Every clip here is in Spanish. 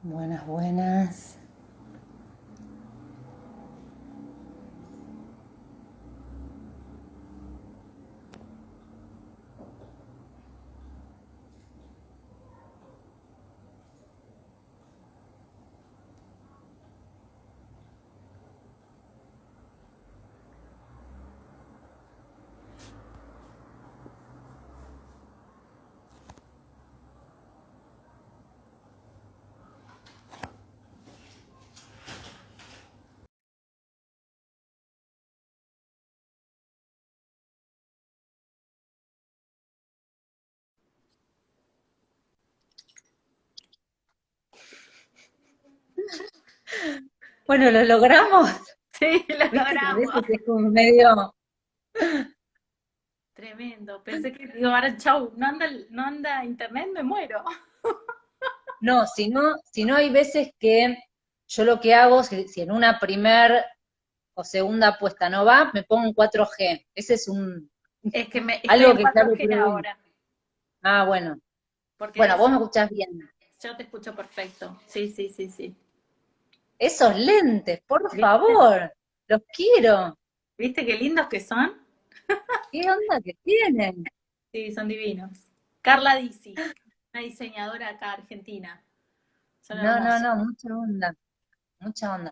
Buenas, buenas. Bueno, lo logramos. Sí, lo ¿Viste que a logramos. veces es como medio... Tremendo. Pensé que digo, ahora chau, no anda internet, me muero. No, si no hay veces que yo lo que hago, si en una primer o segunda apuesta no va, me pongo en 4G. Ese es Es que estoy algo en que ya lo 4G probé. ahora, Ah, bueno. porque Bueno, vos me escuchás bien. yo te escucho perfecto. Sí, sí, sí, sí. Esos lentes, por ¿Viste? favor. Los quiero. ¿Viste qué lindos que son? ¿Qué onda que tienen? Sí, son divinos. Carla Disi, una diseñadora acá argentina. Son No, no, hermosos. no, mucha onda, mucha onda.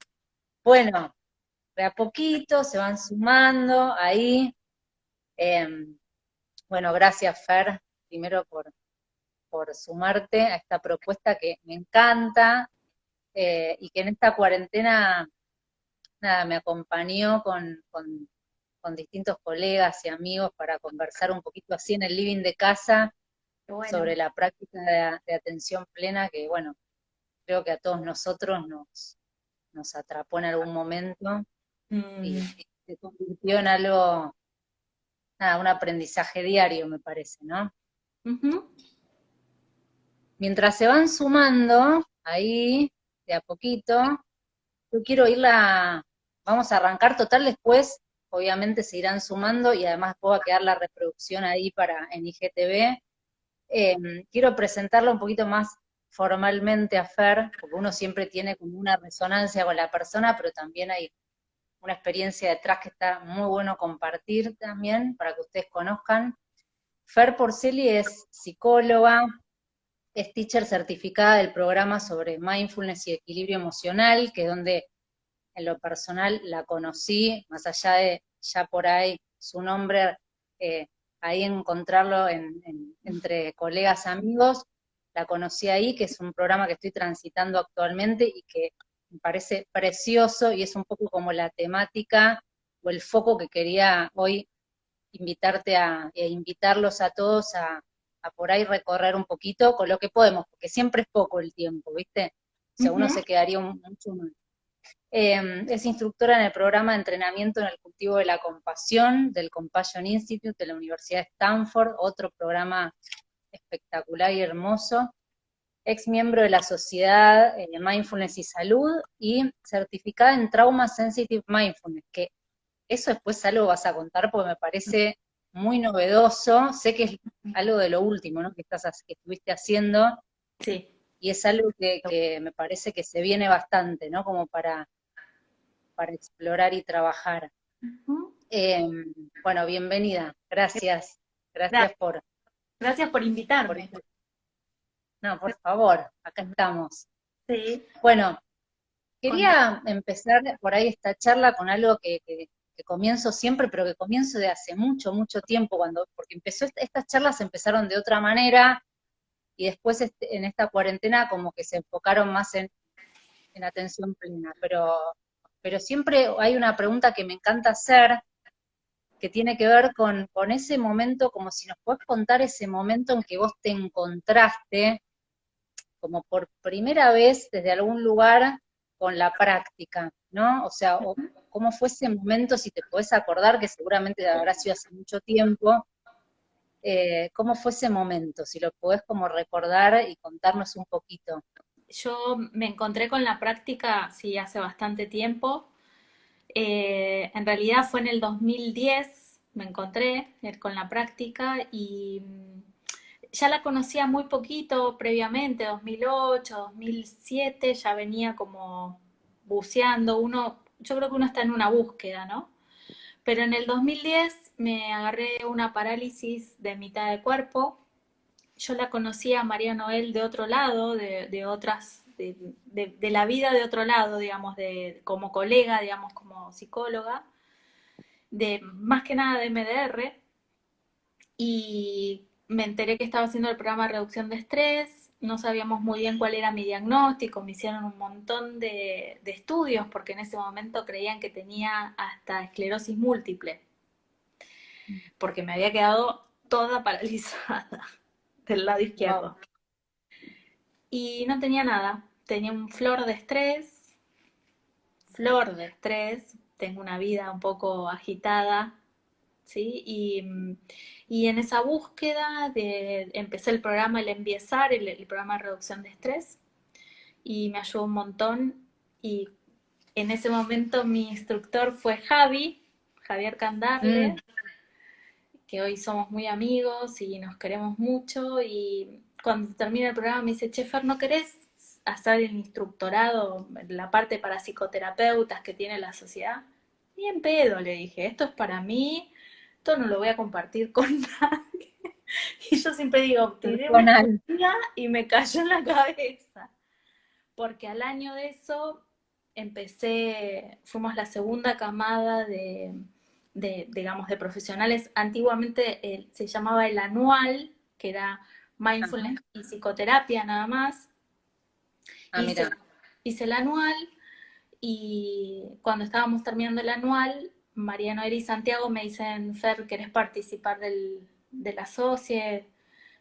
Bueno, de a poquito se van sumando ahí. Em, bueno, gracias Fer, primero por sumarte a esta propuesta que me encanta y que en esta cuarentena, nada, me acompañó con distintos colegas y amigos para conversar un poquito así en el living de casa Qué bueno. sobre la práctica de atención plena que, bueno, creo que a todos nosotros nos atrapó en algún momento y Mm, se convirtió en algo, nada, un aprendizaje diario, me parece, ¿no? ujú. Mientras se van sumando ahí, de a poquito, yo quiero vamos a arrancar total después, obviamente se irán sumando y además va a quedar la reproducción ahí en IGTV. Quiero presentarlo un poquito más formalmente a Fer, porque uno siempre tiene como una resonancia con la persona, pero también hay una experiencia detrás que está muy bueno compartir también, para que ustedes conozcan. Fer Porceli es psicóloga, es teacher certificada del programa sobre mindfulness y equilibrio emocional, que es donde en lo personal la conocí, más allá de ya por ahí su nombre, eh, ahí encontrarlo entre colegas amigos, la conocí ahí, que es un programa que estoy transitando actualmente y que me parece precioso y es un poco como la temática o el foco que quería hoy invitarlos a todos a por ahí recorrer un poquito con lo que podemos, porque siempre es poco el tiempo, ¿viste? O sea, uno Ujú. se quedaría mucho más. Es instructora en el programa de entrenamiento en el cultivo de la compasión del Compassion Institute de la Universidad de Stanford, otro programa espectacular y hermoso. Ex miembro de la Sociedad Mindfulness y Salud y certificada en Trauma Sensitive Mindfulness, que eso después algo vas a contar porque me parece muy novedoso. Sé que es algo de lo último, ¿no? Que estuviste haciendo Sí. y es algo que me parece que se viene bastante, ¿no? Como para explorar y trabajar. Ujú. Eh, bueno, bienvenida. Gracias. Gracias Gracias, por, gracias por por invitarme. esta- No, por favor, acá estamos. Sí, Bueno, contá. quería empezar por ahí esta charla con algo que comienzo siempre, pero que comienzo de hace mucho, mucho tiempo, porque estas charlas empezaron de otra manera y después en esta cuarentena como que se enfocaron más en atención plena, pero siempre hay una pregunta que me encanta hacer, que tiene que ver con ese momento, como si nos podés contar ese momento en que vos te encontraste como por primera vez desde algún lugar con la práctica, ¿no? O sea, cómo fue ese momento, si te podés acordar, que seguramente habrá sido hace mucho tiempo, cómo fue ese momento, si lo podés como recordar y contarnos un poquito. Yo me encontré con la práctica, sí, hace bastante tiempo. En realidad fue en el 2010, me encontré con la práctica y ya la conocía muy poquito previamente, 2008, 2007, ya venía como buceando. Yo creo que uno está en una búsqueda, ¿no? Pero en el 2010 me agarré una parálisis de mitad de cuerpo. Yo la conocía a María Noel de otro lado, de otras, de la vida de otro lado, digamos, como colega, digamos, como psicóloga, de más que nada de MDR, y me enteré que estaba haciendo el programa de reducción de estrés. No sabíamos muy bien cuál era mi diagnóstico, me hicieron un montón de estudios porque en ese momento creían que tenía hasta esclerosis múltiple, porque me había quedado toda paralizada del lado Wow. izquierdo. Y no tenía nada, tenía un flor de estrés, tengo una vida un poco agitada, ¿sí? Y en esa búsqueda empecé el programa El Embiesar, el programa de reducción de estrés, y me ayudó un montón. Y en ese momento mi instructor fue Javier Mm, Candarle, que hoy somos muy amigos y nos queremos mucho. Y cuando termina el programa me dice, Chefer, ¿no querés hacer el instructorado, la parte para psicoterapeutas que tiene la sociedad? Ni en pedo, le dije, esto es para mí, esto no lo voy a compartir con nadie. Y yo siempre digo, tiré una personal. estupidez y me cayó en la cabeza. Porque al año de eso fuimos la segunda camada digamos, de profesionales. Antiguamente se llamaba el anual, que era Ajá. mindfulness y psicoterapia nada más. Ah, Hice, mira. hice el anual, y cuando estábamos terminando el anual, Mariano Eri y Santiago me dicen, Fer, ¿querés participar de la SOCIE?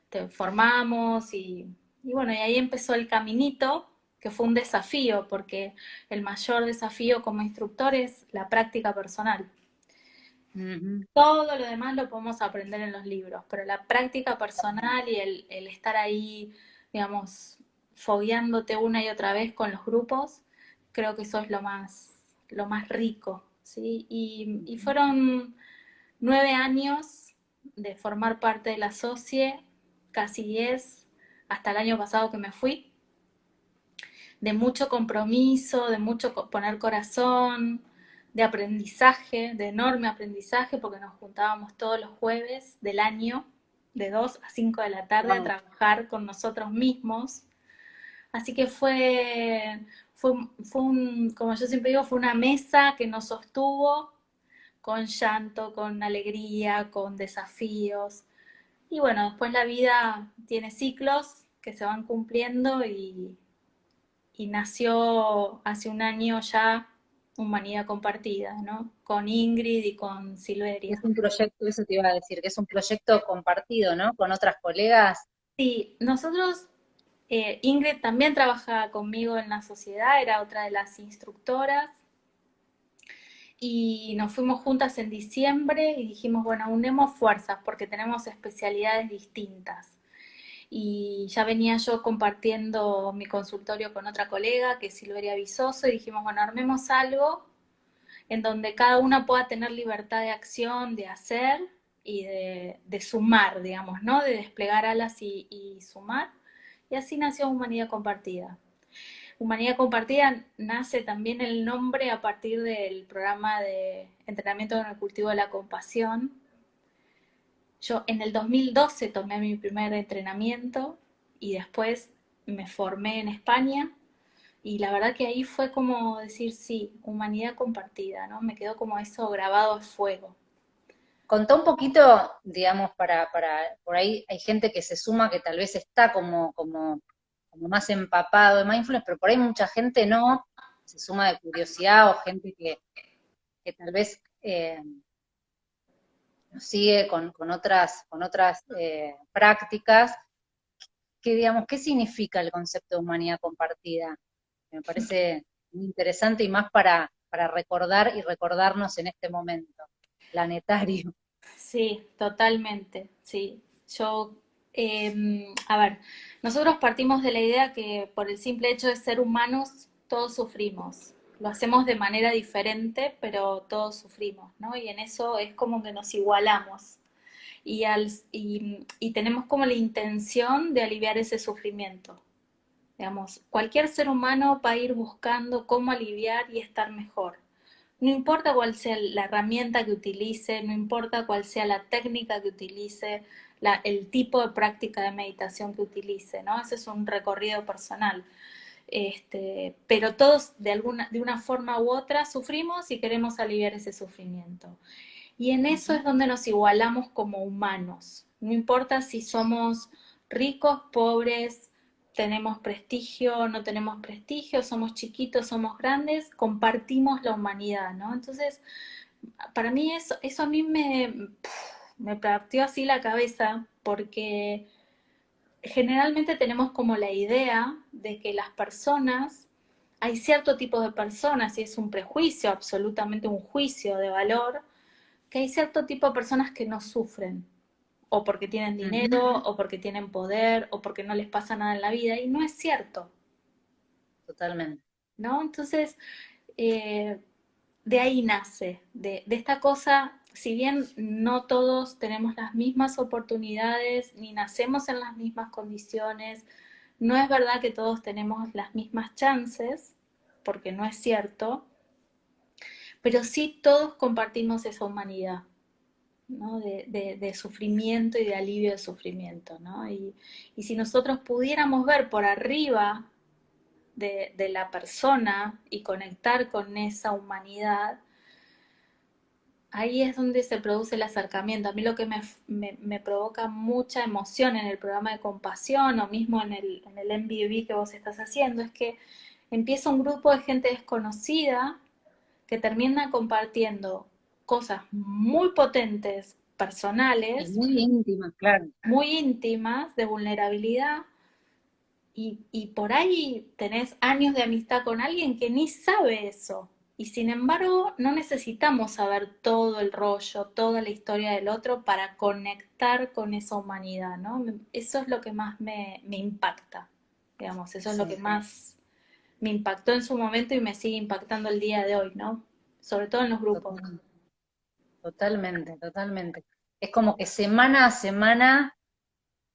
Te formamos y bueno, y ahí empezó el caminito, que fue un desafío, porque el mayor desafío como instructor es la práctica personal. Ujú. Todo lo demás lo podemos aprender en los libros, pero la práctica personal y el estar ahí, digamos, fogueándote una y otra vez con los grupos, creo que eso es lo más rico, ¿sí? Y fueron 9 años de formar parte de la SOCIE, casi 10, hasta el año pasado que me fui, de mucho compromiso, de mucho poner corazón, de aprendizaje, de enorme aprendizaje, porque nos juntábamos todos los jueves del año, de 2 a 5 de la tarde, a Wow. trabajar con nosotros mismos. Así que como yo siempre digo, fue una mesa que nos sostuvo con llanto, con alegría, con desafíos. Y bueno, después la vida tiene ciclos que se van cumpliendo, y nació hace un año ya Humanidad Compartida, ¿no? Con Ingrid y con Silveria. Es un proyecto, eso te iba a decir, que es un proyecto compartido, ¿no? Con otras colegas. Sí, nosotros, Ingrid también trabaja conmigo en la sociedad, era otra de las instructoras, y nos fuimos juntas en diciembre y dijimos, bueno, unemos fuerzas porque tenemos especialidades distintas. Y ya venía yo compartiendo mi consultorio con otra colega, que es Silveria Visoso, y dijimos, bueno, armemos algo en donde cada una pueda tener libertad de acción, de hacer y de sumar, digamos, ¿no? De desplegar alas y sumar. Y así nació Humanidad Compartida. Humanidad Compartida nace también el nombre a partir del programa de entrenamiento en el cultivo de la compasión. Yo en el 2012 tomé mi primer entrenamiento y después me formé en España, y la verdad que ahí fue como decir, sí, humanidad compartida, ¿no? Me quedó como eso grabado a fuego. Contá un poquito, digamos, por ahí hay gente que se suma que tal vez está como más empapado de mindfulness, pero por ahí mucha gente no, se suma de curiosidad o gente que tal vez nos sigue con otras prácticas, que digamos, ¿qué significa el concepto de humanidad compartida? Me parece muy interesante y más para recordar y recordarnos en este momento planetario. Sí, totalmente, sí. A ver, nosotros partimos de la idea que por el simple hecho de ser humanos, todos sufrimos. Lo hacemos de manera diferente, pero todos sufrimos, ¿no? Y en eso es como que nos igualamos. y tenemos como la intención de aliviar ese sufrimiento. Digamos, cualquier ser humano va a ir buscando cómo aliviar y estar mejor. No importa cuál sea la herramienta que utilice, no importa cuál sea la técnica que utilice, el tipo de práctica de meditación que utilice, ¿no? Ese es un recorrido personal. Pero todos de una forma u otra sufrimos y queremos aliviar ese sufrimiento. Y en eso es donde nos igualamos como humanos. No importa si somos ricos, pobres, tenemos prestigio, no tenemos prestigio, somos chiquitos, somos grandes, compartimos la humanidad, ¿no? Entonces, para mí eso a mí me partió así la cabeza porque generalmente tenemos como la idea de que las personas, hay cierto tipo de personas, y es un prejuicio, absolutamente un juicio de valor, que hay cierto tipo de personas que no sufren, o porque tienen dinero, o porque tienen poder, o porque no les pasa nada en la vida, y no es cierto, Totalmente. ¿no? Entonces, eh, de ahí nace, de esta cosa, si bien no todos tenemos las mismas oportunidades, ni nacemos en las mismas condiciones, no es verdad que todos tenemos las mismas chances, porque no es cierto, pero sí todos compartimos esa humanidad, ¿no? De sufrimiento y de alivio de sufrimiento, ¿no? Y si nosotros pudiéramos ver por arriba de la persona y conectar con esa humanidad, ahí es donde se produce el acercamiento. A mí lo que me provoca mucha emoción en el programa de compasión o mismo en el MBB que vos estás haciendo es que empieza un grupo de gente desconocida que termina compartiendo cosas muy potentes, Y personales, muy íntima, claro. muy íntimas, de vulnerabilidad, y por ahí tenés años de amistad con alguien que ni sabe eso. Y sin embargo, no necesitamos saber todo el rollo, toda la historia del otro para conectar con esa humanidad, ¿no? Eso es lo que más me impacta, digamos, eso es lo que Sí, más me impactó en su momento y me sigue impactando el día de hoy, ¿no? Sobre todo en los grupos. totalmente, totalmente, totalmente. Es como que semana a semana,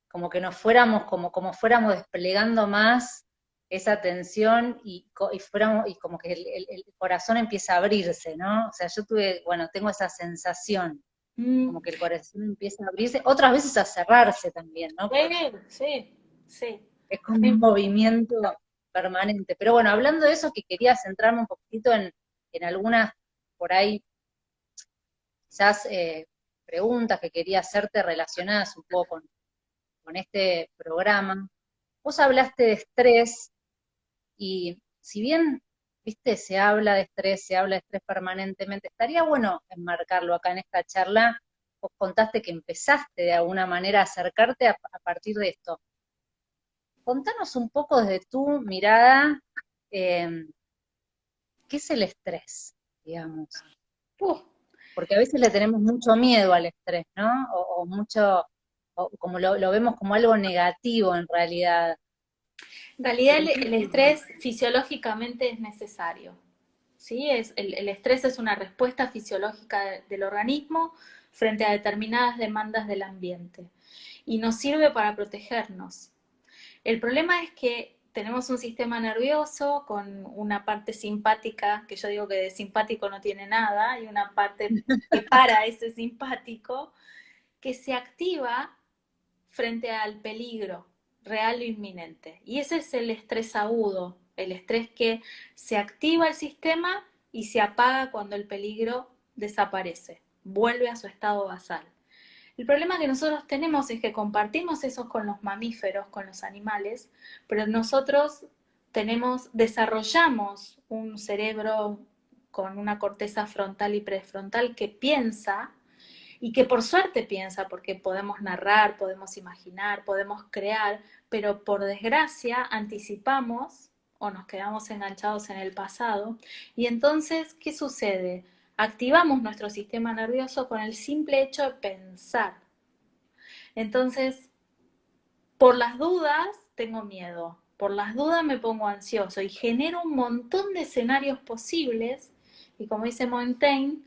como que nos fuéramos, como fuéramos desplegando más esa atención y fuéramos, y como que el corazón empieza a abrirse, ¿no? O sea, yo bueno, tengo esa sensación, Mm, como que el corazón empieza a abrirse, otras veces a cerrarse también, ¿no? sí, sí. Es A como un mí- movimiento permanente. Pero bueno, hablando de eso, que quería centrarme un poquito en algunas, por ahí, quizás preguntas que quería hacerte relacionadas un poco con este programa. Vos hablaste de estrés y si bien, viste, se habla de estrés permanentemente, estaría bueno enmarcarlo acá en esta charla. Vos contaste que empezaste de alguna manera a acercarte a partir de esto. Contanos un poco desde tu mirada, eh, ¿qué es el estrés, digamos? uh, Porque a veces le tenemos mucho miedo al estrés, ¿no? O mucho, o como lo vemos como algo negativo en realidad. en realidad Pero ¿qué es el eso? estrés fisiológicamente es necesario. ¿Sí? El estrés es una respuesta fisiológica del organismo frente a determinadas demandas del ambiente y nos sirve para protegernos. El problema es que tenemos un sistema nervioso con una parte simpática, que yo digo que de simpático no tiene nada, y una parte que para ese simpático, que se activa frente al peligro real e inminente. Y ese es el estrés agudo, el estrés que se activa el sistema y se apaga cuando el peligro desaparece, vuelve a su estado basal. El problema que nosotros tenemos es que compartimos eso con los mamíferos, con los animales, pero nosotros desarrollamos un cerebro con una corteza frontal y prefrontal que piensa y que por suerte piensa, porque podemos narrar, podemos imaginar, podemos crear, pero por desgracia anticipamos o nos quedamos enganchados en el pasado. Y entonces, ¿qué sucede? Activamos nuestro sistema nervioso con el simple hecho de pensar. Entonces, por las dudas, tengo miedo. Por las dudas me pongo ansioso y genero un montón de escenarios posibles. Y como dice Montaigne,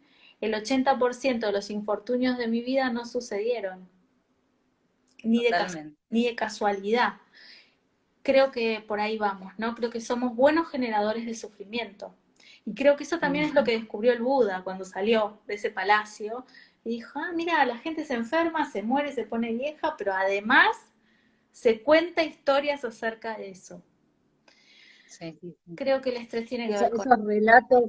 el 80% de los infortunios de mi vida no sucedieron, ni de, Totalmente. ni de casualidad. Creo que por ahí vamos, ¿no? Creo que somos buenos generadores de sufrimiento. Y creo que eso también es lo que descubrió el Buda cuando salió de ese palacio. Y dijo, ah, mira, la gente se enferma, se muere, se pone vieja, pero además se cuenta historias acerca de eso. Sí, sí, sí. Creo que el estrés tiene que ver con...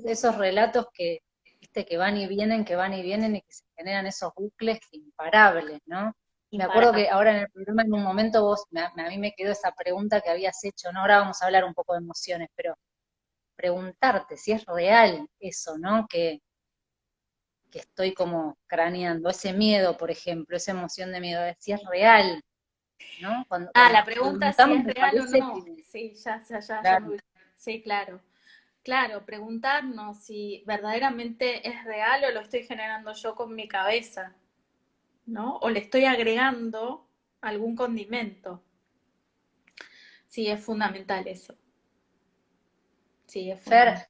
Esos relatos que, viste, que van y vienen y que se generan esos bucles imparables, ¿no? Me acuerdo Imparable. que ahora en el programa en un momento a mí me quedó esa pregunta que habías hecho, ¿no? Ahora vamos a hablar un poco de emociones, pero preguntarte si es real eso, ¿no? Que estoy como craneando, ese miedo, por ejemplo, esa emoción de miedo, si es real, ¿no? Ah, Cuando la nos pregunta es si preguntamos es me real o parece no. que, Sí, ya me claro, ubico. Sí, claro. Claro, preguntarnos si verdaderamente es real o lo estoy generando yo con mi cabeza, ¿no? O le estoy agregando algún condimento. Sí, es fundamental eso. Sí, es fundamental. Fer,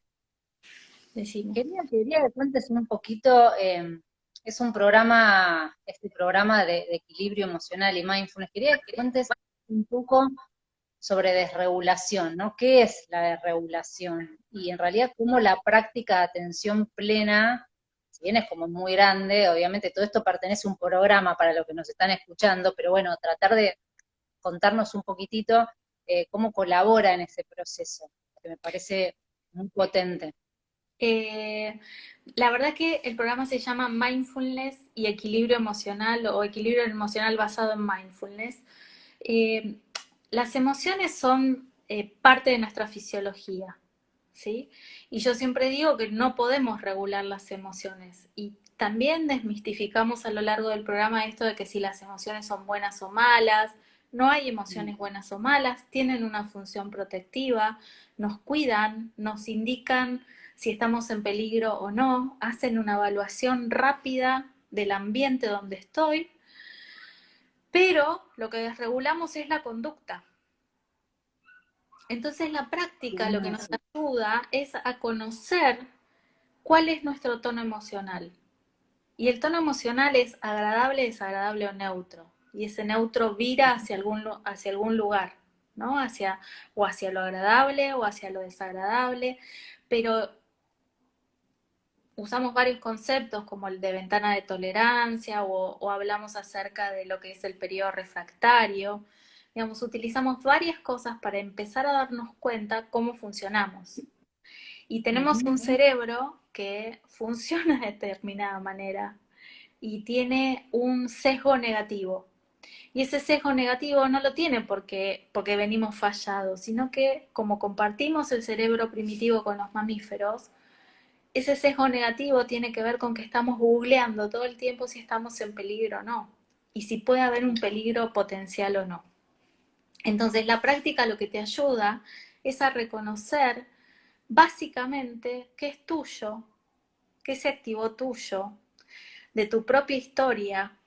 Decime. quería que cuentes un poquito, es un programa, este programa de equilibrio emocional y mindfulness, quería que cuentes un poco sobre desregulación, ¿no? ¿Qué es la desregulación? Y en realidad cómo la práctica de atención plena, si bien es como muy grande, obviamente todo esto pertenece a un programa para los que nos están escuchando, pero bueno, tratar de contarnos un poquitito cómo colabora en ese proceso, que me parece muy potente. Eh, la verdad que el programa se llama Mindfulness y Equilibrio Emocional o Equilibrio Emocional basado en Mindfulness. Eh, las emociones son parte de nuestra fisiología, ¿sí? Y yo siempre digo que no podemos regular las emociones. Y también desmistificamos a lo largo del programa esto de que si las emociones son buenas o malas. No hay emociones buenas o malas, tienen una función protectiva, nos cuidan, nos indican si estamos en peligro o no, hacen una evaluación rápida del ambiente donde estoy, pero lo que desregulamos es la conducta. Entonces la práctica lo que nos ayuda es a conocer cuál es nuestro tono emocional. Y el tono emocional es agradable, desagradable o neutro. Y ese neutro vira hacia algún lugar, ¿no? O hacia lo agradable o hacia lo desagradable. Pero usamos varios conceptos como el de ventana de tolerancia o hablamos acerca de lo que es el periodo refractario. Digamos, utilizamos varias cosas para empezar a darnos cuenta cómo funcionamos. Y tenemos un cerebro que funciona de determinada manera y tiene un sesgo negativo. Y ese sesgo negativo no lo tiene porque venimos fallados, sino que como compartimos el cerebro primitivo con los mamíferos, ese sesgo negativo tiene que ver con que estamos googleando todo el tiempo si estamos en peligro o no, y si puede haber un peligro potencial o no. Entonces la práctica lo que te ayuda es a reconocer básicamente qué es tuyo, qué se activó tuyo, de tu propia historia,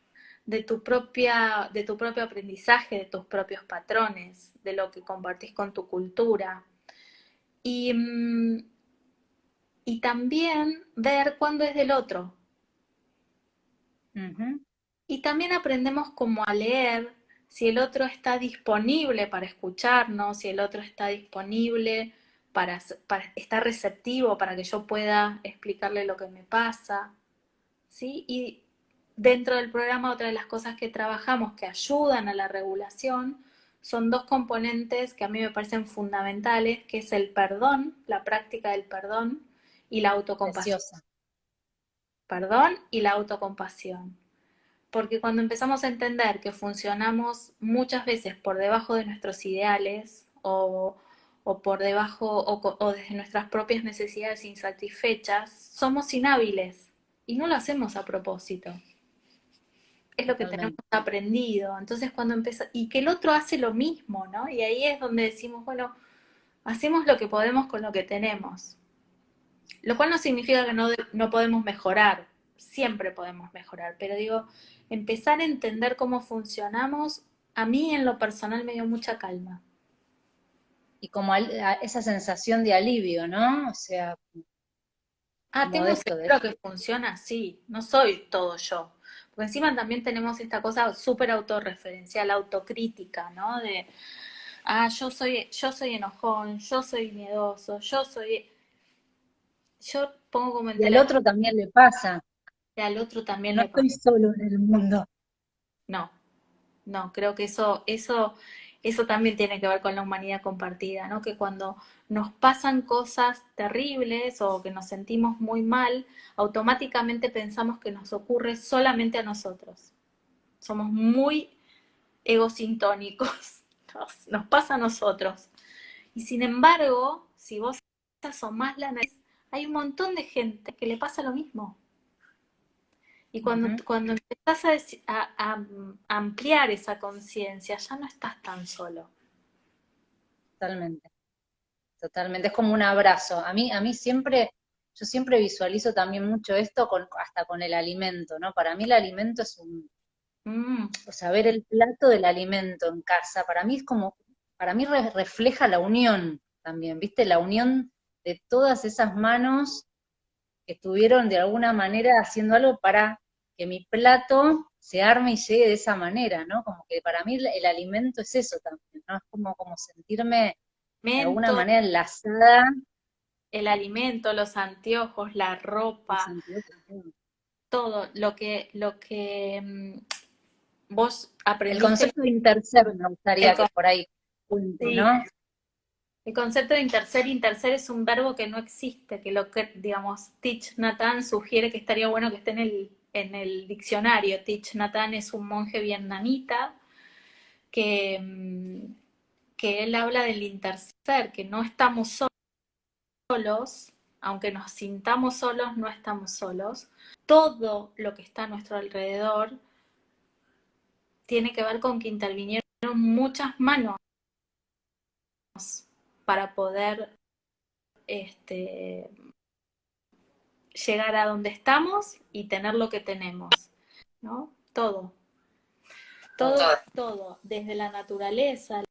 de tu propio aprendizaje, de tus propios patrones, de lo que compartís con tu cultura. Y, y también ver cuándo es del otro. Y también aprendemos como a leer si el otro está disponible para escucharnos, si el otro está disponible para estar receptivo, para que yo pueda explicarle lo que me pasa, ¿sí? Y dentro del programa otra de las cosas que trabajamos que ayudan a la regulación son dos componentes que a mí me parecen fundamentales, que es el perdón, la práctica del perdón y la autocompasión. Preciosa. Perdón y la autocompasión. Porque cuando empezamos a entender que funcionamos muchas veces por debajo de nuestros ideales o por debajo o desde nuestras propias necesidades insatisfechas, somos inhábiles y no lo hacemos a propósito. Es lo que tenemos Totalmente. aprendido. Entonces cuando empieza, y que el otro hace lo mismo, ¿no? Y ahí es donde decimos, bueno, hacemos lo que podemos con lo que tenemos. Lo cual no significa que no podemos mejorar, siempre podemos mejorar, pero digo, empezar a entender cómo funcionamos, a mí en lo personal me dio mucha calma. Y como esa sensación de alivio, ¿no? O sea, como Tengo de un esto, cerebro que funciona así, no soy todo yo. Porque encima también tenemos esta cosa súper autorreferencial, autocrítica, ¿no? De, yo soy enojón, yo soy miedoso, yo pongo como en y al tela de otro también le pasa, que al otro también no le pasa. estoy solo en el mundo. No, no, creo que eso también tiene que ver con la humanidad compartida, ¿no? Que cuando nos pasan cosas terribles o que nos sentimos muy mal, automáticamente pensamos que nos ocurre solamente a nosotros. Somos muy egosintónicos, nos pasa a nosotros. Y sin embargo, si vos asomás la nariz, hay un montón de gente que le pasa lo mismo. Y Ujú, cuando empezás a ampliar esa conciencia, ya no estás tan solo. totalmente, totalmente. Es como un abrazo. A mí siempre, yo siempre visualizo también mucho esto hasta con el alimento, ¿no? Para mí el alimento es Mm, o sea, ver el plato del alimento en casa, para mí es como, para mí refleja la unión también, ¿viste? La unión de todas esas manos que estuvieron de alguna manera haciendo algo para que mi plato se arme y llegue de esa manera, ¿no? Como que para mí el alimento es eso también, ¿no? Es como sentirme de alguna mento, manera enlazada el alimento, los anteojos, la con ropa, sentido. todo lo que vos El aprendiste. concepto de interser me El, gustaría que con- por ahí cuentes, sí, ¿no? el concepto de interser es un verbo que no existe, que lo que, digamos, Thich Nhat Hanh sugiere que estaría bueno que esté en el diccionario. Thich Nhat Hanh es un monje vietnamita que, que él habla del interser, que no estamos solos, aunque nos sintamos solos, no estamos solos. Todo lo que está a nuestro alrededor tiene que ver con que intervinieron muchas manos para poder este, llegar a donde estamos y tener lo que tenemos, ¿no? Todo, todo, todo, desde la naturaleza,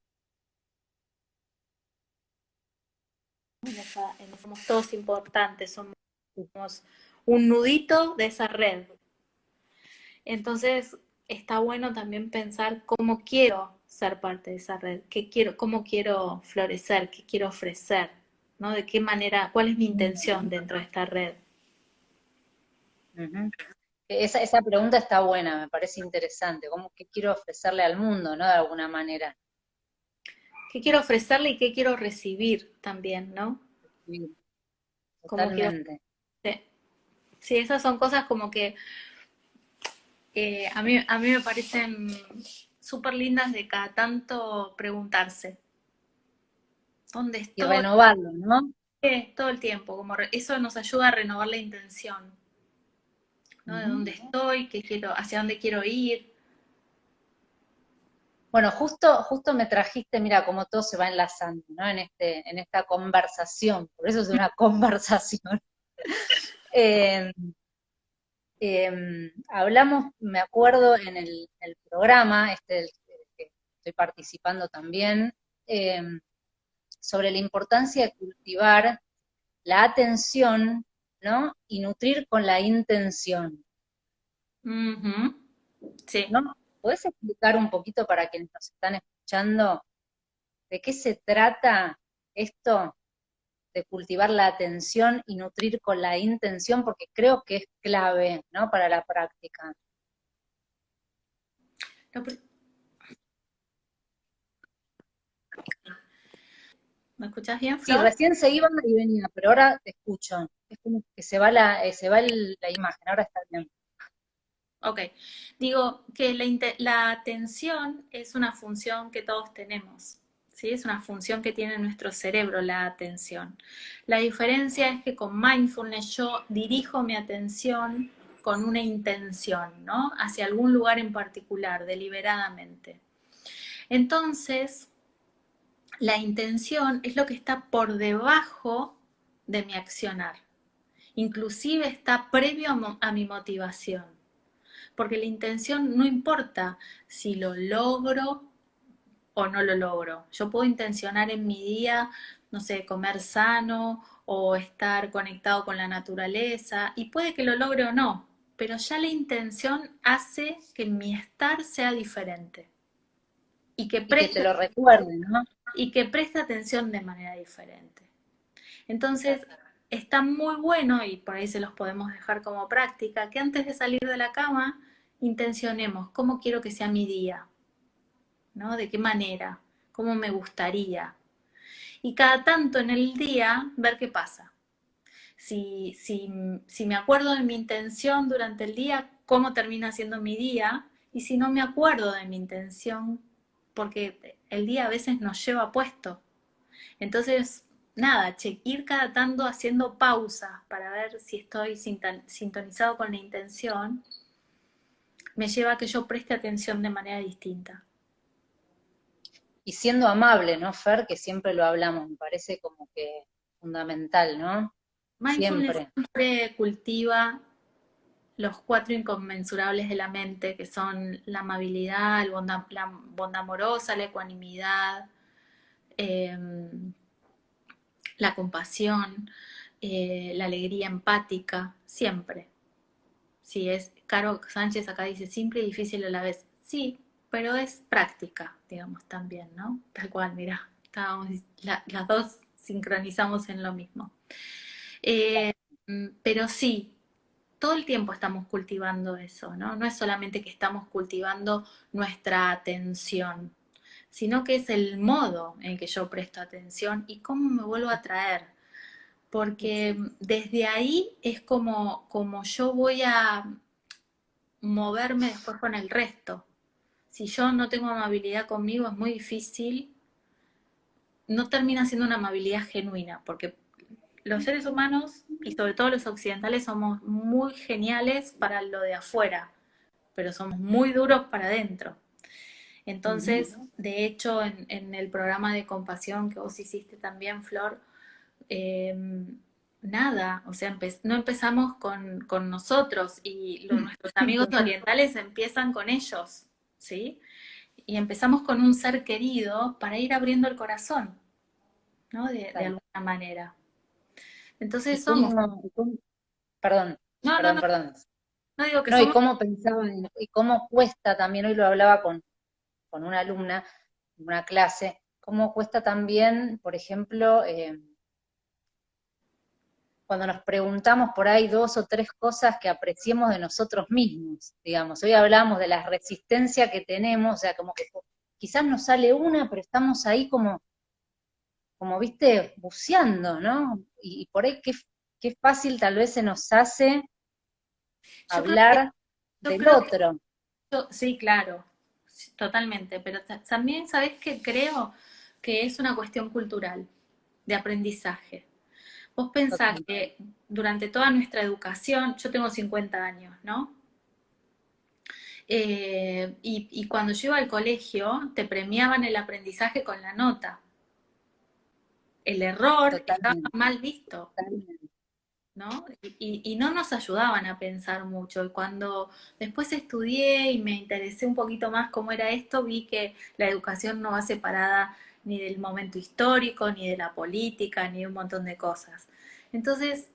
somos todos importantes, somos un nudito de esa red. Entonces, está bueno también pensar cómo quiero ser parte de esa red, cómo quiero florecer, qué quiero ofrecer, ¿no? De qué manera, cuál es mi intención dentro de esta red. Ujú. Esa pregunta está buena, me parece interesante. ¿Cómo que quiero ofrecerle al mundo, no? De alguna manera. ¿Qué quiero ofrecerle y qué quiero recibir también, ¿no? Sí, Cómo quiero. totalmente. Sí, sí, esas son cosas como que a mí me parecen súper lindas de cada tanto preguntarse. ¿Dónde Y estoy? renovarlo, ¿no? Todo el tiempo, eso nos ayuda a renovar la intención, ¿no? De Ujú. dónde estoy, qué quiero, hacia dónde quiero ir. Bueno, justo me trajiste, mira, cómo todo se va enlazando, ¿no? En esta conversación, por eso es una conversación. Eh, hablamos, me acuerdo, en el programa, del que estoy participando también, eh, sobre la importancia de cultivar la atención, ¿no? Y nutrir con la intención, Ujú. Sí. ¿no? ¿Podés explicar un poquito para quienes nos están escuchando de qué se trata esto de cultivar la atención y nutrir con la intención? Porque creo que es clave, ¿no? Para la práctica. No, ¿me escuchás bien, Sí, Flor? recién se iba y venía, pero ahora te escucho. Es como que se va la imagen, ahora está bien. Ok. Digo que la atención es una función que todos tenemos. ¿Sí? Es una función que tiene nuestro cerebro, la atención. La diferencia es que con mindfulness yo dirijo mi atención con una intención, ¿no? Hacia algún lugar en particular, deliberadamente. Entonces, la intención es lo que está por debajo de mi accionar. Inclusive está previo a mi motivación. Porque la intención no importa si lo logro o no lo logro. Yo puedo intencionar en mi día, no sé, comer sano o estar conectado con la naturaleza y puede que lo logre o no, pero ya la intención hace que mi estar sea diferente y que Y que te preste, lo recuerden, ¿no? y que preste atención de manera diferente. Entonces, Exacto. está muy bueno, y por ahí se los podemos dejar como práctica, que antes de salir de la cama intencionemos cómo quiero que sea mi día, ¿no? ¿De qué manera? ¿Cómo me gustaría? Y cada tanto en el día ver qué pasa. Si me acuerdo de mi intención durante el día, cómo termina siendo mi día, y si no me acuerdo de mi intención, porque el día a veces nos lleva puesto. Entonces, nada, ir cada tanto haciendo pausas para ver si estoy sintonizado con la intención, me lleva a que yo preste atención de manera distinta. Y siendo amable, ¿no, Fer? Que siempre lo hablamos, me parece como que fundamental, ¿no? Mindfulness Siempre. siempre cultiva los cuatro inconmensurables de la mente, que son la amabilidad, la bondad amorosa, la ecuanimidad, eh, la compasión, la alegría empática, siempre. Sí, es, Caro Sánchez acá dice simple y difícil a la vez. Sí, pero es práctica, digamos, también, ¿no? Tal cual, mira, las dos sincronizamos en lo mismo. Eh, pero sí, todo el tiempo estamos cultivando eso, ¿no? No es solamente que estamos cultivando nuestra atención, sino que es el modo en que yo presto atención y cómo me vuelvo a traer. Porque desde ahí es como yo voy a moverme después con el resto. Si yo no tengo amabilidad conmigo, es muy difícil, no termina siendo una amabilidad genuina, porque los seres humanos, y sobre todo los occidentales, somos muy geniales para lo de afuera, pero somos muy duros para adentro. Ujú. Entonces, de hecho, en el programa de compasión que vos hiciste también, Flor, eh, nada, o sea, no empezamos con nosotros y nuestros amigos orientales empiezan con ellos, ¿sí? Y empezamos con un ser querido para ir abriendo el corazón, ¿no? De Tal. alguna manera. Entonces ¿Y somos, perdón, no, no, perdón, no, perdón. no digo que No, y somos, cómo pensaba, y cómo cuesta también, hoy lo hablaba con una alumna en una clase, cómo cuesta también, por ejemplo, cuando nos preguntamos por ahí dos o tres cosas que apreciemos de nosotros mismos, digamos. Hoy hablamos de la resistencia que tenemos, o sea, como que quizás nos sale una, pero estamos ahí como viste, buceando, ¿no? Y por ahí qué fácil tal vez se nos hace yo creo que, hablar yo del creo que, otro. sí, claro, sí, totalmente, pero también sabes que creo que es una cuestión cultural, de aprendizaje. Vos pensás Total, que durante toda nuestra educación, yo tengo 50 años, ¿no? Y cuando yo iba al colegio, te premiaban el aprendizaje con la nota. El error estaba totalmente, mal visto, totalmente. ¿no? Y no nos ayudaban a pensar mucho. Y cuando después estudié y me interesé un poquito más cómo era esto, vi que la educación no va separada ni del momento histórico, ni de la política, ni de un montón de cosas. Entonces,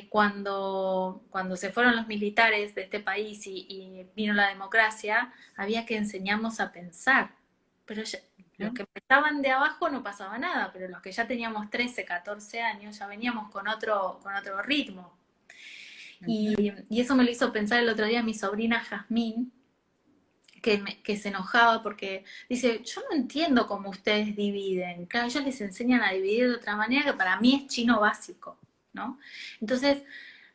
cuando se fueron los militares de este país y vino la democracia, había que enseñarnos a pensar. Pero los Ujú. que empezaban de abajo no pasaba nada, pero los que ya teníamos 13, 14 años ya veníamos con otro ritmo. Ujú. Y eso me lo hizo pensar el otro día mi sobrina Jazmín, que se enojaba porque dice, yo no entiendo cómo ustedes dividen. Claro, ellos les enseñan a dividir de otra manera que para mí es chino básico, ¿no? Entonces,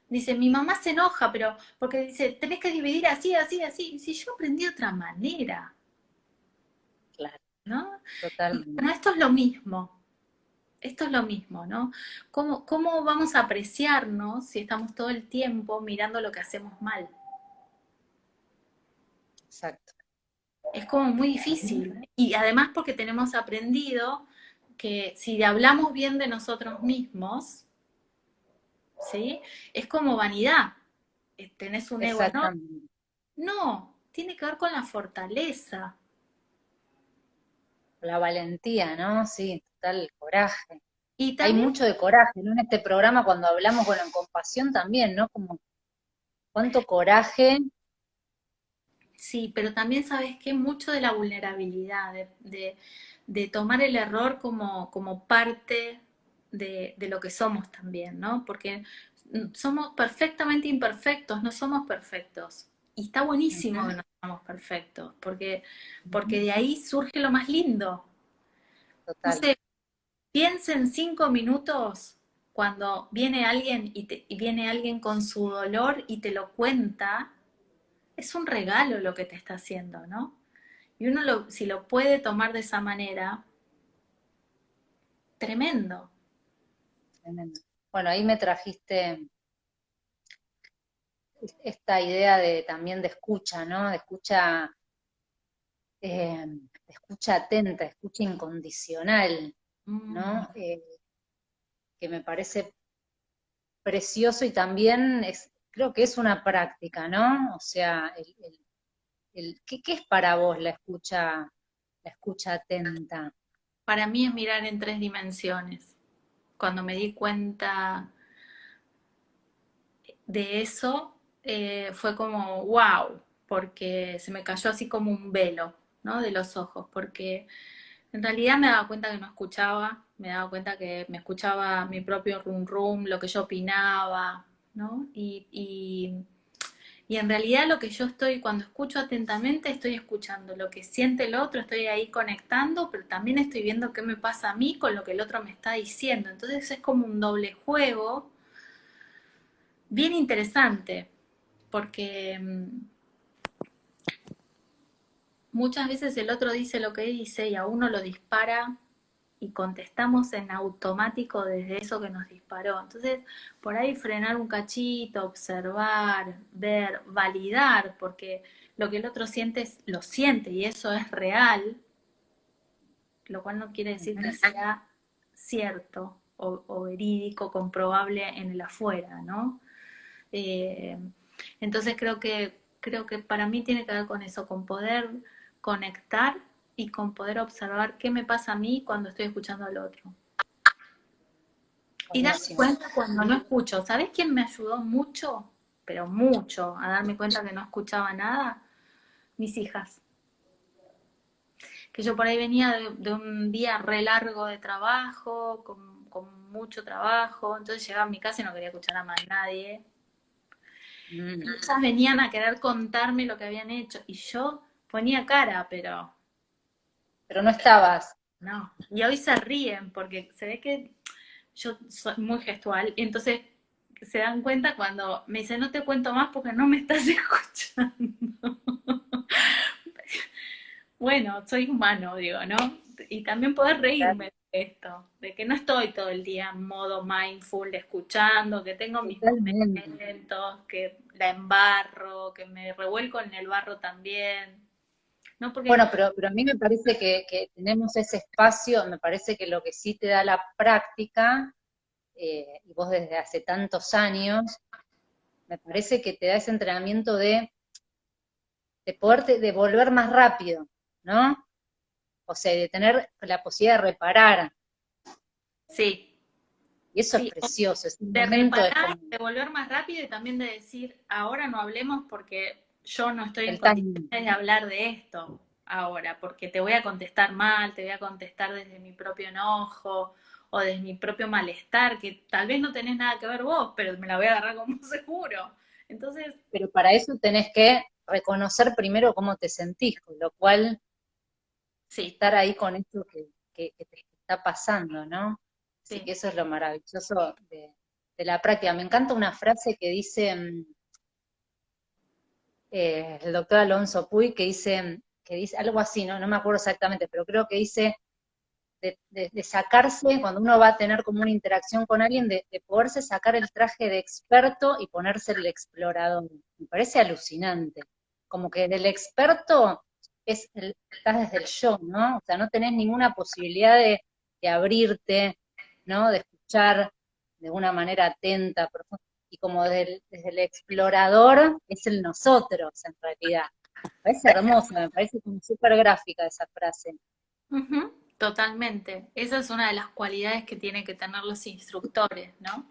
dice, mi mamá se enoja, pero porque dice, tenés que dividir así, así, así. Si yo aprendí de otra manera, Claro, ¿no? Y totalmente. bueno, esto es lo mismo. Esto es lo mismo, ¿no? ¿Cómo vamos a apreciarnos si estamos todo el tiempo mirando lo que hacemos mal? Exacto. Es como muy difícil. Y además porque tenemos aprendido que si hablamos bien de nosotros mismos, ¿sí? Es como vanidad. ¿Tenés un ego enorme? Exactamente. No, tiene que ver con la fortaleza. La valentía, ¿no? Sí, total, coraje. Y Hay también, mucho de coraje, ¿no? En este programa cuando hablamos, bueno, en compasión también, ¿no? Como cuánto coraje. sí, pero también sabes que mucho de la vulnerabilidad, de tomar el error como parte de lo que somos también, ¿no? Porque somos perfectamente imperfectos, no somos perfectos. Y está buenísimo Ujú, que no somos perfectos, porque ujú, de ahí surge lo más lindo. total. Entonces, piensa en 5 minutos cuando viene alguien y viene alguien con su dolor y te lo cuenta, es un regalo lo que te está haciendo, ¿no? Y uno si lo puede tomar de esa manera, tremendo. Tremendo. Bueno, ahí me trajiste esta idea de también de escucha, ¿no? De escucha atenta, escucha incondicional, Mm, ¿no? Que me parece precioso y también creo que es una práctica, ¿no? O sea, ¿qué es para vos la escucha atenta? para mí es mirar en 3 dimensiones. Cuando me di cuenta de eso, fue como wow, porque se me cayó así como un velo, ¿no? De los ojos, porque en realidad me daba cuenta que no escuchaba, me daba cuenta que me escuchaba mi propio rum rum, lo que yo opinaba, ¿no? Y en realidad lo que yo estoy, cuando escucho atentamente, estoy escuchando lo que siente el otro, estoy ahí conectando, pero también estoy viendo qué me pasa a mí con lo que el otro me está diciendo. Entonces es como un doble juego bien interesante, porque muchas veces el otro dice lo que dice y a uno lo dispara y contestamos en automático desde eso que nos disparó. Entonces, por ahí frenar un cachito, observar, ver, validar, porque lo que el otro siente lo siente y eso es real, lo cual no quiere decir que Ujú. sea cierto o verídico, comprobable en el afuera, ¿no? Eh, entonces creo que para mí tiene que ver con eso, con poder conectar y con poder observar qué me pasa a mí cuando estoy escuchando al otro. Y darme Buenísimo. cuenta cuando no escucho. ¿Sabés quién me ayudó mucho? Pero mucho a darme cuenta que no escuchaba nada. Mis hijas. Que yo por ahí venía de un día re largo de trabajo, con mucho trabajo. Entonces llegaba a mi casa y no quería escuchar a más nadie. Y Mm. ellas venían a querer contarme lo que habían hecho. Y yo ponía cara, pero Pero no estabas. no. Y hoy se ríen porque se ve que yo soy muy gestual. Y entonces se dan cuenta cuando me dicen, no te cuento más porque no me estás escuchando. Bueno, soy humano, digo, ¿no? Y también poder reírme de esto, de que no estoy todo el día en modo mindful, escuchando, que tengo mis Totalmente. momentos, que la embarro, que me revuelco en el barro también. No, porque Bueno, pero a mí me parece que tenemos ese espacio, me parece que lo que sí te da la práctica, y vos desde hace tantos años, me parece que te da ese entrenamiento de poderte devolver más rápido, ¿no? O sea, de tener la posibilidad de reparar. sí, Y eso es sí, precioso, ese de momento es reparar, como de volver más rápido y también de decir, ahora no hablemos porque yo no estoy en el condiciones timing. de hablar de esto ahora, porque te voy a contestar mal, te voy a contestar desde mi propio enojo o desde mi propio malestar, que tal vez no tenés nada que ver vos, pero me la voy a agarrar como seguro. Entonces, Pero para eso tenés que reconocer primero cómo te sentís, con lo cual sí, estar ahí con esto que te está pasando, ¿no? Así sí. que eso es lo maravilloso de la práctica. Me encanta una frase que dice el doctor Alonso Puy, que dice algo así, ¿no? No me acuerdo exactamente, pero creo que dice de sacarse, cuando uno va a tener como una interacción con alguien, de poderse sacar el traje de experto y ponerse el explorador. Me parece alucinante. Como que del experto estás desde el yo, ¿no? O sea, no tenés ninguna posibilidad de abrirte, ¿no? De escuchar de una manera atenta, profunda. Y como desde el explorador es el nosotros, en realidad. Me parece hermosa, me parece como súper gráfica esa frase. Ujú, totalmente. Esa es una de las cualidades que tienen que tener los instructores, ¿no?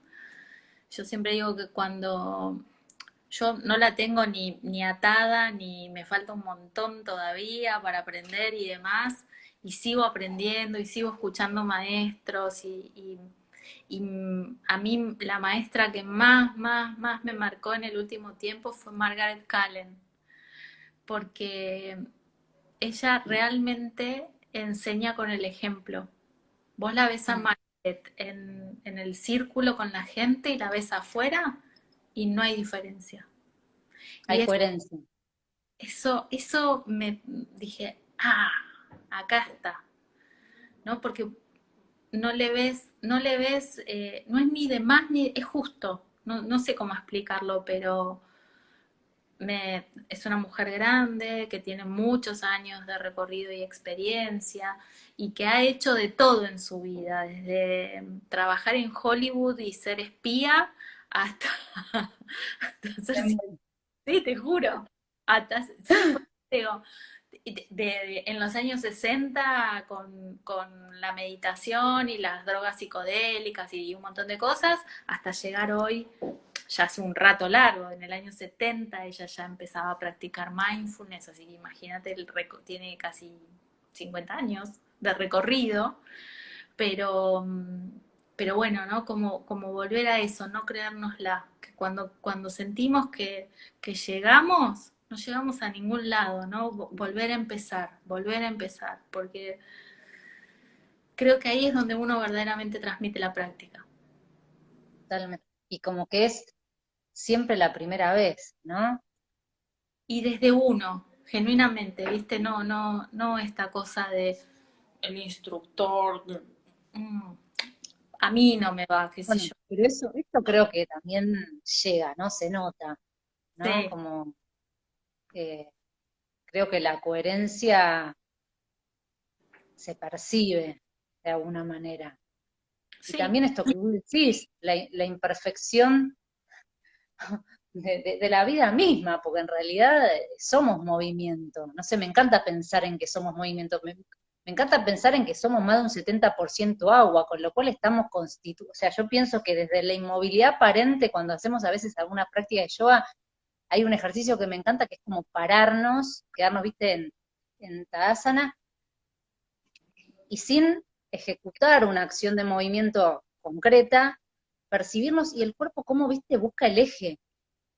Yo siempre digo que cuando yo no la tengo ni atada, ni me falta un montón todavía para aprender y demás, y sigo aprendiendo y sigo escuchando maestros y a mí la maestra que más me marcó en el último tiempo fue Margaret Callen, porque ella realmente enseña con el ejemplo. Vos la ves a Mm. Margaret en el círculo con la gente y la ves afuera y no hay diferencia. Y Hay coherencia. eso me dije, acá está, ¿no? Porque no es ni de más ni es justo. No sé cómo explicarlo, pero es una mujer grande que tiene muchos años de recorrido y experiencia y que ha hecho de todo en su vida, desde trabajar en Hollywood y ser espía hasta, hasta ser, sí, te juro, hasta, sí, pues, digo, en los años 60 con la meditación y las drogas psicodélicas y un montón de cosas, hasta llegar hoy ya hace un rato largo, en el año 70 ella ya empezaba a practicar mindfulness, así que imagínate, tiene casi 50 años de recorrido, pero, pero bueno, ¿no? Como volver a eso, no creérnosla, que cuando sentimos que llegamos, no llegamos a ningún lado, ¿no? Volver a empezar, porque creo que ahí es donde uno verdaderamente transmite la práctica. Totalmente. Y como que es siempre la primera vez, ¿no? Y desde uno, genuinamente, ¿viste? No esta cosa de el instructor, mm, a mí no me va, qué sé Bueno, yo. pero esto creo que también llega, ¿no? Se nota, ¿no? Sí, Como eh, creo que la coherencia se percibe de alguna manera. Y sí, también esto que vos decís, la imperfección de la vida misma, porque en realidad somos movimiento. No sé, me encanta pensar en que somos movimiento. Me encanta pensar en que somos más de un 70% agua, con lo cual estamos constituidos. O sea, yo pienso que desde la inmovilidad aparente, cuando hacemos a veces alguna práctica de yoga, hay un ejercicio que me encanta que es como pararnos, quedarnos, viste, en Tadasana, y sin ejecutar una acción de movimiento concreta, percibirnos y el cuerpo, como viste, busca el eje,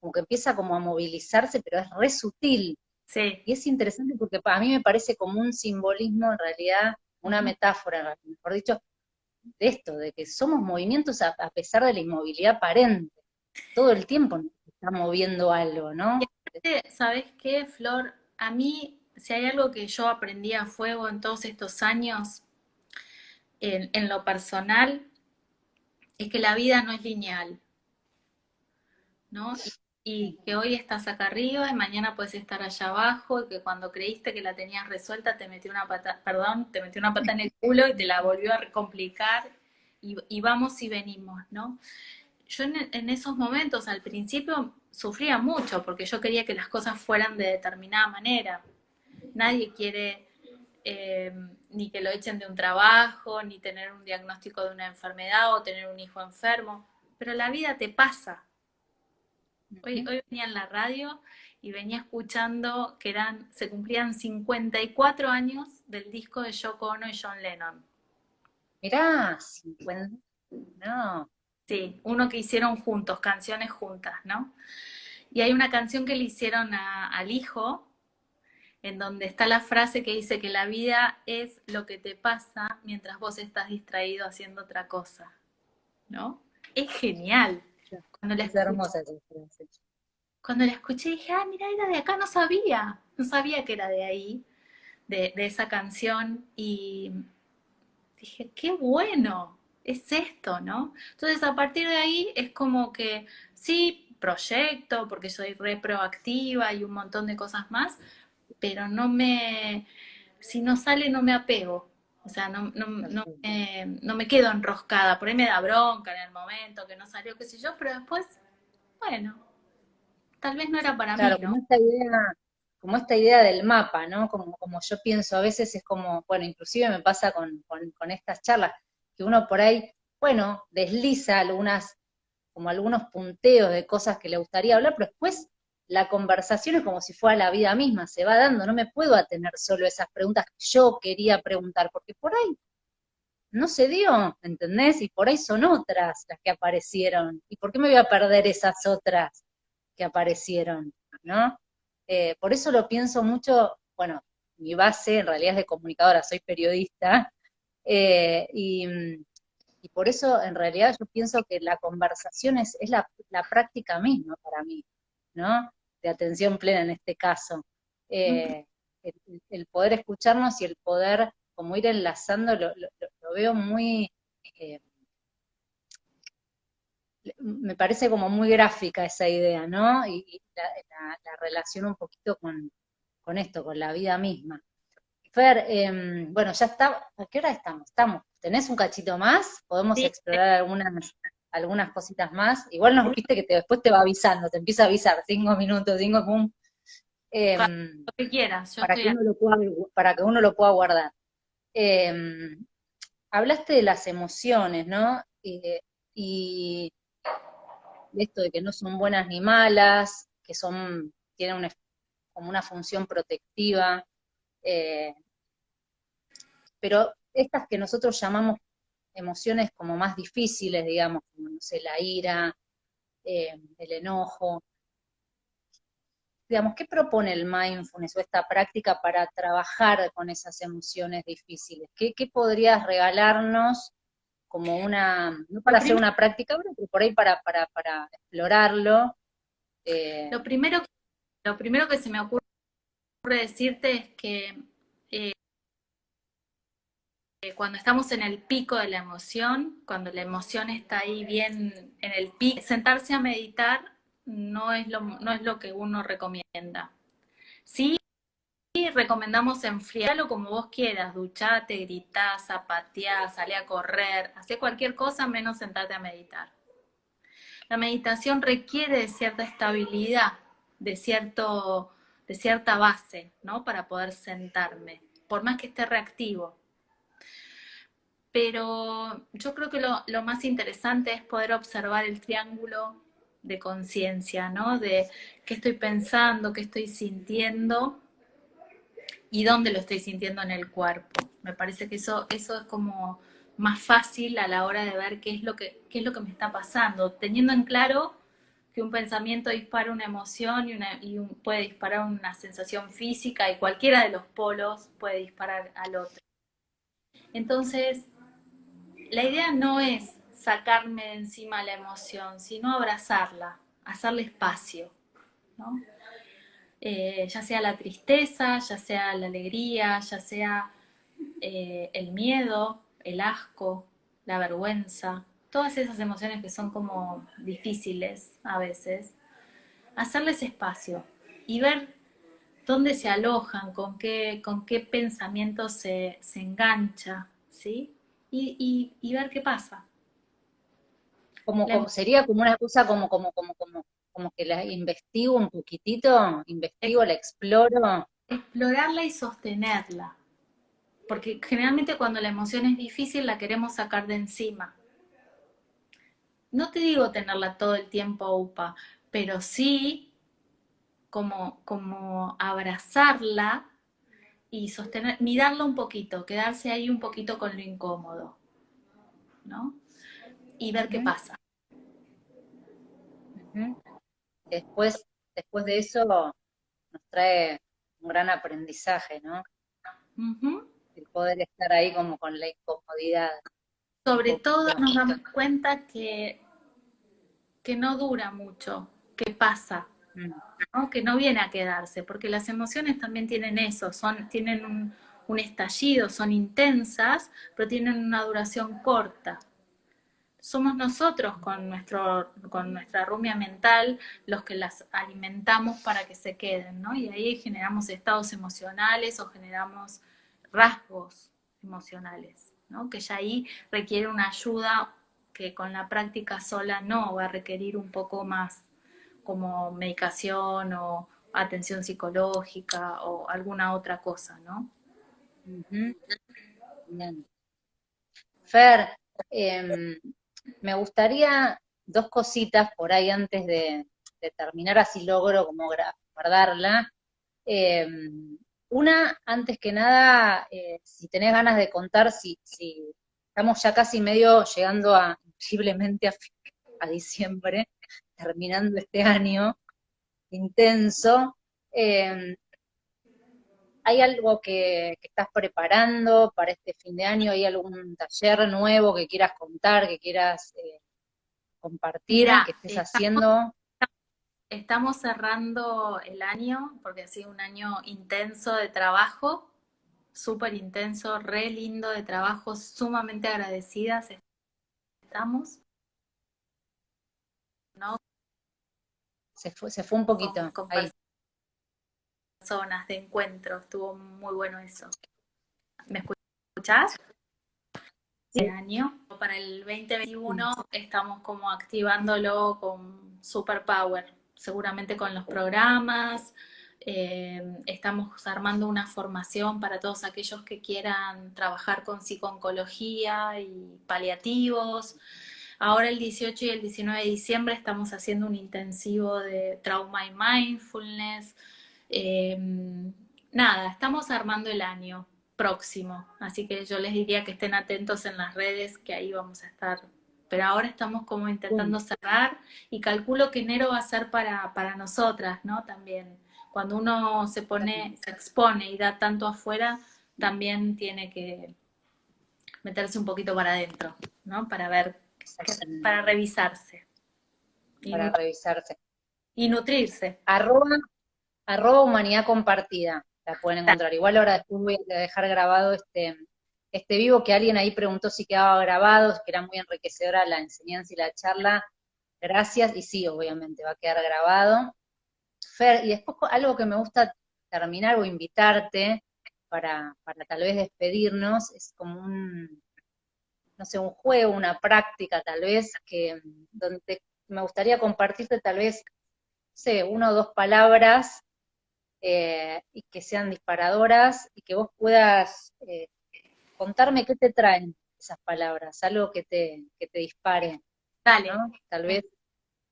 como que empieza como a movilizarse, pero es re sutil. sí. Y es interesante porque a mí me parece como un simbolismo, en realidad, una Ujú. metáfora, mejor dicho, de esto, de que somos movimientos a pesar de la inmovilidad aparente. Todo el tiempo nos está moviendo algo, Y ¿no? aparte, ¿sabes qué, Flor? A mí, si hay algo que yo aprendí a fuego en todos estos años, en lo personal, es que la vida no es lineal, ¿no? Y que hoy estás acá arriba y mañana puedes estar allá abajo y que cuando creíste que la tenías resuelta te metió una pata, perdón, te metió una pata en el culo y te la volvió a complicar y vamos y venimos, ¿no? Yo en esos momentos al principio sufría mucho porque yo quería que las cosas fueran de determinada manera. Nadie quiere ni que lo echen de un trabajo, ni tener un diagnóstico de una enfermedad o tener un hijo enfermo, pero la vida te pasa. Hoy venía en la radio y venía escuchando que se cumplían 54 años del disco de Yoko Ono y John Lennon. Mirá, 50, no, Sí, uno que hicieron juntos, canciones juntas, ¿no? Y hay una canción que le hicieron al hijo, en donde está la frase que dice que la vida es lo que te pasa mientras vos estás distraído haciendo otra cosa, ¿no? Es genial. Cuando la es escuché, hermosa esa frase. cuando la escuché dije, mira, era de acá, no sabía que era de ahí, de esa canción, y dije, qué bueno, es esto, ¿no? Entonces a partir de ahí es como que sí, proyecto, porque soy re proactiva y un montón de cosas más, pero si no sale no me apego, o sea, no me quedo enroscada, por ahí me da bronca en el momento que no salió, qué sé yo, pero después, bueno, tal vez no era para mí, Claro, ¿no? como esta idea del mapa, ¿no? Como yo pienso, a veces es como, bueno, inclusive me pasa con estas charlas, que uno por ahí, bueno, desliza como algunos punteos de cosas que le gustaría hablar, pero después la conversación es como si fuera la vida misma, se va dando, no me puedo atener solo a esas preguntas que yo quería preguntar, porque por ahí no se dio, ¿entendés? Y por ahí son otras las que aparecieron. ¿Y por qué me voy a perder esas otras que aparecieron? ¿No? Por eso lo pienso mucho, bueno, mi base en realidad es de comunicadora, soy periodista, eh, y, y por eso en realidad yo pienso que la conversación es la práctica misma para mí, ¿no? De atención plena en este caso. Ujú. El poder escucharnos y el poder como ir enlazando, lo veo muy, eh, me parece como muy gráfica esa idea, ¿no? Y la relación un poquito con esto, con la vida misma. Fer, bueno, ya está, ¿a qué hora estamos? Estamos, ¿tenés un cachito más? ¿Podemos Sí, explorar algunas cositas más? Igual nos viste que después te va avisando, te empieza a avisar, 5 minutos, pum, em, lo que quieras, yo para estoy que acá. uno para que uno lo pueda guardar. Em, Hablaste de las emociones, ¿no? Y de esto de que no son buenas ni malas, que tienen como una función protectiva, eh, pero estas que nosotros llamamos emociones como más difíciles, digamos, como, no sé, la ira, el enojo, digamos, ¿qué propone el mindfulness o esta práctica para trabajar con esas emociones difíciles? ¿Qué podrías regalarnos como no Lo para hacer primero, una práctica, pero por ahí para explorarlo? eh, lo primero, lo primero que se me ocurre decirte es que cuando estamos en el pico de la emoción, cuando la emoción está ahí bien en el pico, sentarse a meditar no es lo que uno recomienda. Sí, recomendamos enfriarlo como vos quieras, duchate, gritá, zapateá, salí a correr, hacé cualquier cosa menos sentarte a meditar. La meditación requiere de cierta estabilidad, de, cierto, de cierta base, ¿no? Para poder sentarme, por más que esté reactivo. Pero yo creo que lo más interesante es poder observar el triángulo de conciencia, ¿no? De qué estoy pensando, qué estoy sintiendo y dónde lo estoy sintiendo en el cuerpo. Me parece que eso es como más fácil a la hora de ver qué es lo que me está pasando, teniendo en claro que un pensamiento dispara una emoción puede disparar una sensación física y cualquiera de los polos puede disparar al otro. Entonces, la idea no es sacarme de encima la emoción, sino abrazarla, hacerle espacio, ¿no? Ya sea la tristeza, ya sea la alegría, ya sea el miedo, el asco, la vergüenza, todas esas emociones que son como difíciles a veces, hacerles espacio y ver dónde se alojan, con qué pensamiento se engancha, ¿sí? Y ver qué pasa. La sería como una cosa como que la investigo un poquitito, investigo, la exploro. explorarla y sostenerla, porque generalmente cuando la emoción es difícil la queremos sacar de encima. No te digo tenerla todo el tiempo upa, pero sí como abrazarla y sostener, mirarla un poquito, quedarse ahí un poquito con lo incómodo, ¿no? Y ver qué Ujú, pasa. ujú. Después de eso nos trae un gran aprendizaje, ¿no? Ujú. El poder estar ahí como con la incomodidad un Sobre todo poquito. nos damos cuenta que no dura mucho, que pasa, Mm, ¿no? Que no viene a quedarse, porque las emociones también tienen eso, tienen un estallido, son intensas, pero tienen una duración corta. Somos nosotros con nuestra rumia mental los que las alimentamos para que se queden, ¿no? Y ahí generamos estados emocionales o generamos rasgos emocionales, ¿no? Que ya ahí requiere una ayuda que con la práctica sola no, va a requerir un poco más como medicación atención psicológica o alguna otra cosa, ¿no? Ujú, bien. Fer, em, me gustaría dos cositas por ahí antes de terminar, así logro como guardarla. Una, antes que nada, si tenés ganas de contar, si estamos ya casi medio llegando increíblemente a diciembre, terminando este año intenso, em, ¿hay algo que estás preparando para este fin de año? ¿Hay algún taller nuevo que quieras contar, que quieras compartir, Mira, que estés haciendo? estamos cerrando el año porque ha sido un año intenso de trabajo, súper intenso, re lindo de trabajo, sumamente agradecidas estamos, ¿no? Se fue un poquito Con ahí. personas de encuentro, estuvo muy bueno eso. ¿Me escuchás? Este Sí, año. Para el sí. 2021 estamos como activándolo con Superpower, seguramente con los programas. Estamos armando una formación para todos aquellos que quieran trabajar con psico-oncología y paliativos. Ahora el 18 y el 19 de diciembre estamos haciendo un intensivo de trauma y mindfulness. Eh, Nada, estamos armando el año próximo, así que yo les diría que estén atentos en las redes, que ahí vamos a estar. Pero ahora estamos como Pum. intentando cerrar y calculo que enero va a ser para nosotras, ¿no? También, cuando uno se pone, se expone y da tanto afuera, también tiene que meterse un poquito para adentro, ¿no? Para ver, Exactamente, para revisarse y, para revisarse. y nutrirse. Arroba Humanidad Compartida, la pueden encontrar. Igual ahora después voy a dejar grabado este vivo que alguien ahí preguntó si quedaba grabado, que era muy enriquecedora la enseñanza y la charla. Gracias, y sí, obviamente va a quedar grabado. Fer, y después algo que me gusta terminar o invitarte para tal vez despedirnos, es como no sé, un juego, una práctica tal vez, donde me gustaría compartirte tal vez, no sé, una o dos palabras y que sean disparadoras y que vos puedas contarme qué te traen esas palabras, algo que te dispare, Dale, ¿no? Tal vez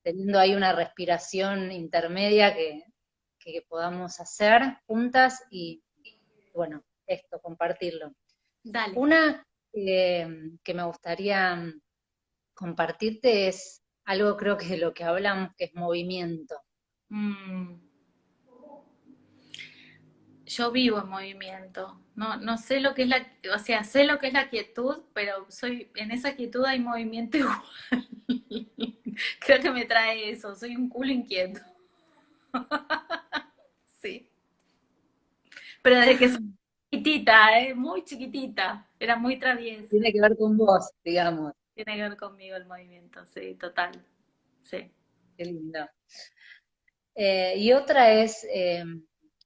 teniendo ahí una respiración intermedia que podamos hacer juntas y, bueno, esto, compartirlo. dale. Una que me gustaría compartirte es algo creo que de lo que hablamos, que es movimiento. Mm. Yo vivo en movimiento. No, no sé lo que es la, o sea, sé lo que es la quietud, pero soy, en esa quietud hay movimiento igual. Creo que me trae eso, soy un culo inquieto. Sí. Pero desde que soy chiquitita, muy chiquitita, era muy traviesa. Tiene que ver con vos, digamos. Tiene que ver conmigo el movimiento, sí, total. Sí. Qué lindo. Y otra es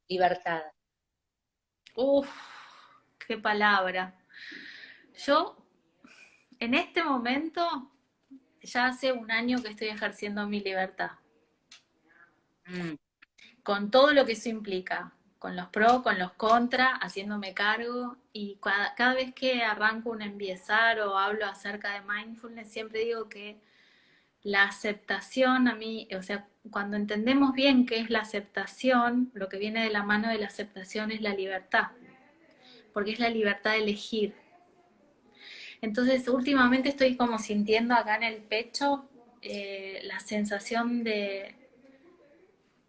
libertad. Uf, qué palabra. Yo, en este momento, ya hace un año que estoy ejerciendo mi libertad. Mm, Con todo lo que eso implica, con los pros, con los contras, haciéndome cargo y cada vez que arranco un empiezar o hablo acerca de mindfulness, siempre digo que la aceptación a mí, o sea, cuando entendemos bien qué es la aceptación, lo que viene de la mano de la aceptación es la libertad, porque es la libertad de elegir. Entonces, últimamente estoy como sintiendo acá en el pecho la sensación de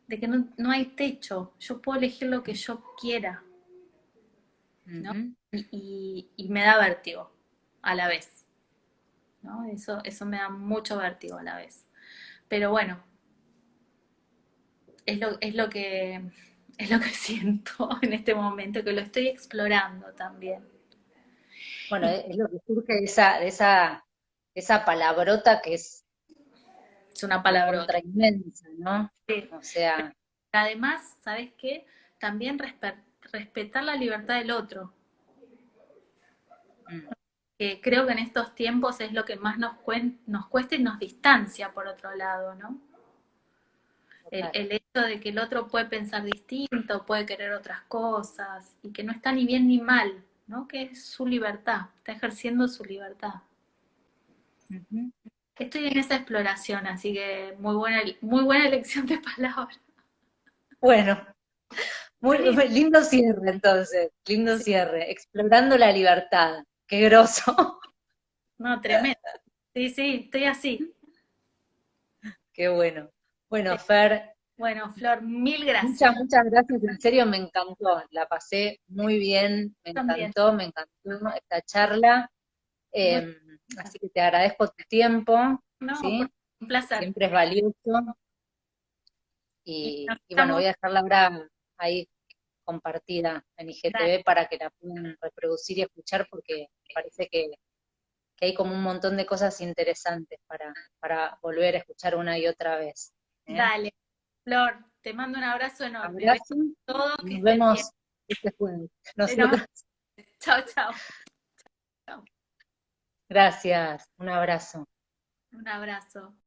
que no hay techo, yo puedo elegir lo que yo quiera, ¿no? ujú. Y me da vértigo a la vez, ¿no? Eso me da mucho vértigo a la vez. Pero bueno, es lo que siento en este momento, que lo estoy explorando también. Bueno, Y es lo que surge de esa palabrota que es es una recontra palabrota. inmensa, ¿no? Sí. O sea, Además, ¿sabes qué? También respetar la libertad del otro, mm, que creo que en estos tiempos es lo que más nos cuesta y nos distancia por otro lado, ¿no? total. el hecho de que el otro puede pensar distinto, puede querer otras cosas, y que no está ni bien ni mal, ¿no? Que es su libertad, está ejerciendo su libertad. Ujú. Estoy en esa exploración, así que muy buena elección de palabras. Bueno, Buenísimo. muy lindo cierre entonces, lindo Sí, cierre, explorando la libertad, qué groso, no, tremendo. Sí, sí, estoy así. qué bueno. Bueno, Fer, Bueno, Flor, mil muchas, gracias. muchas gracias, en serio me encantó, la pasé muy bien, También. me encantó esta charla, Muchas así gracias. que te agradezco tu tiempo, No, ¿sí? un placer. Siempre es valioso, Y nos y bueno, estamos, voy a dejar la obra ahí compartida en dale, IGTV para que la puedan reproducir y escuchar porque parece que hay como un montón de cosas interesantes para volver a escuchar una y otra vez. ¿Eh? dale. Flor, te mando un abrazo enorme. Besos Abrazo a todos, y que nos estén bien. vemos este jueves. Nos Nosotros, vemos. Chao, chao. Chao. gracias, un abrazo. Un abrazo.